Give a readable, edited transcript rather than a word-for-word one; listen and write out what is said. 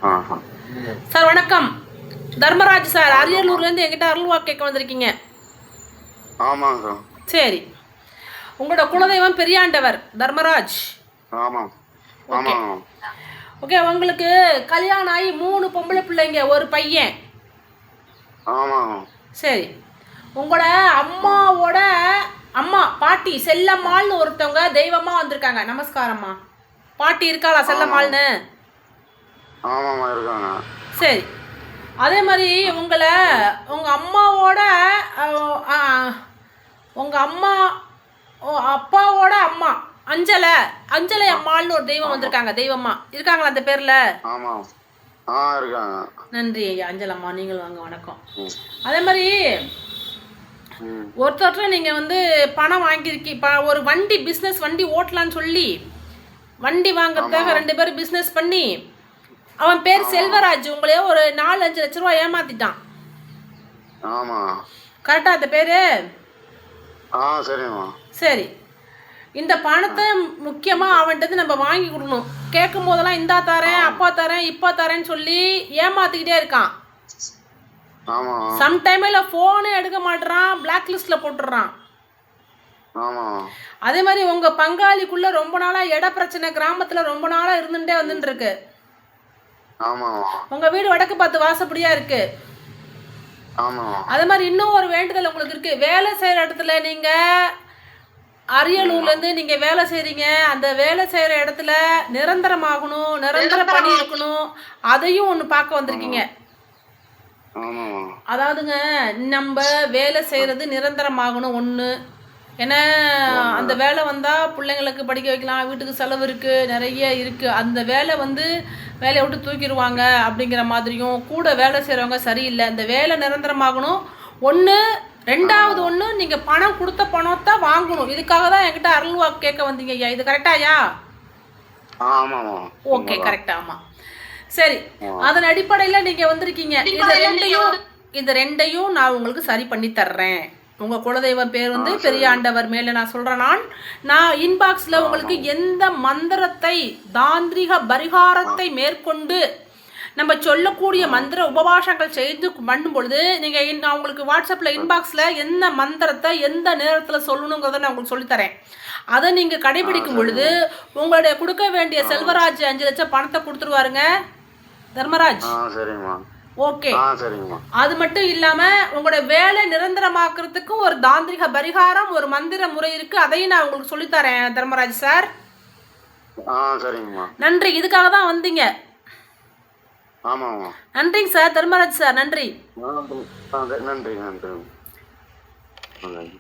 ஆஹா. Sir வணக்கம். Dharmaraj sir, அரியலூர்லேருந்து என்கிட்ட அருள்வா கேட்க வந்திருக்கீங்க. ஆமாங்க. சரி, உங்களோட குலதெய்வம் பெரியாண்டவர் தர்மராஜ். ஆமாம். ஓகே ஆமாங்க. ஓகே. உங்களுக்கு கல்யாணம் ஆகி 3 பொம்பளை பிள்ளைங்க, ஒரு பையன். ஆமாங்க. சரி, உங்களோட அம்மாவோட அம்மா பாட்டி செல்லம்மாள்னு ஒருத்தவங்க தெய்வமா வந்திருக்காங்க. நமஸ்காரம்மா. பாட்டி இருக்காளா செல்லம்மாள்னு? ஆமாம்மா இருக்காங்க. சரி, அதே மாதிரி உங்களை உங்கள் அம்மாவோட உங்கள் அம்மா அப்பாவோட அம்மா அஞ்சலை அம்மாள்னு ஒரு தெய்வம் வந்திருக்காங்க. தெய்வம்மா இருக்காங்களா அந்த பேரில்? ஆமாம். இருக்காங்க. நன்றி ஐயா. அஞ்சலம்மா, நீங்களும் வாங்க. வணக்கம். அதே மாதிரி ஒருத்தர் நீங்கள் வந்து பணம் வாங்கியிருக்கீங்க, ஒரு வண்டி பிஸ்னஸ் வண்டி ஓட்டலான்னு சொல்லி வண்டி வாங்குறதுக்காக 2 பேரும் பிஸ்னஸ் பண்ணி அவன் பேர் செல்வராஜ் உங்களையே ஒரு 4-5 லட்ச ரூபா ஏமாத்திட்டான். ஆமாம். கரெக்டா அந்த பேரு? சரிம்மா. சரி, இந்த பணத்தை முக்கியமாக அவன்கிட்ட நம்ம வாங்கி கொடுக்கணும். கேட்கும் போதெல்லாம் இந்தா தரேன், அப்பா தரேன், இப்போ தரேன்னு சொல்லி ஏமாத்திக்கிட்டே இருக்கான். சம்டைமில் ஃபோனே எடுக்க மாட்டுறான், பிளாக் லிஸ்ட்டில் போட்டுடுறான். அதே மாதிரி உங்கள் பங்காளிக்குள்ளே ரொம்ப நாளாக இட பிரச்சனை கிராமத்தில் ரொம்ப நாளாக இருந்துகிட்டே வந்துட்டு இருக்கு. உங்கள் வீடு வடக்கு பார்த்து வாசப்படியாக இருக்கு. அதே மாதிரி இன்னும் ஒரு வேண்டுதல் உங்களுக்கு இருக்கு. வேலை செய்கிற இடத்துல நீங்கள் அரியலூர்லேருந்து நீங்கள் வேலை செய்கிறீங்க, அந்த வேலை செய்கிற இடத்துல நிரந்தரமாகணும், நிரந்தர பணி இருக்கணும், அதையும் ஒன்று பார்க்க வந்திருக்கீங்க. அதாவதுங்க, நம்ம வேலை செய்கிறது நிரந்தரமாகணும் ஒன்று. ஏன்னா அந்த வேலை வந்தால் பிள்ளைங்களுக்கு படிக்க வைக்கலாம், வீட்டுக்கு செலவு இருக்குது, நிறைய இருக்குது. அந்த வேலை வந்து வேலையை விட்டு தூக்கிடுவாங்க அப்படிங்கிற மாதிரியும் கூட வேலை செய்கிறவங்க சரியில்லை. அந்த வேலை நிரந்தரமாகணும் ஒன்று. 2வது ஒன்று, நீங்கள் பணம் கொடுத்த பணத்தை வாங்கணும். இதுக்காக தான் என்கிட்ட அருள்வா கேட்க வந்தீங்க ஐயா. இது கரெக்டாயா? ஓகே, கரெக்டா? ஆமாம். சரி, அதன் அடிப்படையில் நீங்கள் வந்திருக்கீங்க. இந்த ரெண்டையும் நான் உங்களுக்கு சரி பண்ணி தர்றேன். உங்கள் குலதெய்வம் பேர் வந்து பெரியாண்டவர். மேலே நான் சொல்கிறேன், நான் இன்பாக்ஸில் உங்களுக்கு எந்த மந்திரத்தை தாந்திரிக பரிகாரத்தை மேற்கொண்டு நம்ம சொல்லக்கூடிய மந்திர உபவாசங்கள் செய்து பண்ணும் பொழுது நீங்கள் நான் உங்களுக்கு வாட்ஸ்அப்பில் இன்பாக்ஸில் எந்த மந்திரத்தை எந்த நேரத்தில் சொல்லணுங்கிறத நான் உங்களுக்கு சொல்லித்தரேன். அதை நீங்கள் கடைபிடிக்கும் பொழுது உங்களுடைய கொடுக்க வேண்டிய செல்வராஜ் 5 லட்சம் பணத்தை கொடுத்துருவாருங்க தர்மராஜ். ஓகே, அது மட்டும் இல்லாமல் உங்களோட வேலை நிரந்தரமாக்குறதுக்கு ஒரு தாந்திரிக பரிகாரம், ஒரு மந்திர முறை இருக்குது. அதையும் நான் உங்களுக்கு சொல்லித்தரேன் தர்மராஜ் சார். நன்றி. இதுக்காக தான் வந்தீங்க. நன்றிங்க சார், தர்மராஜ் சார். நன்றி. நன்றி.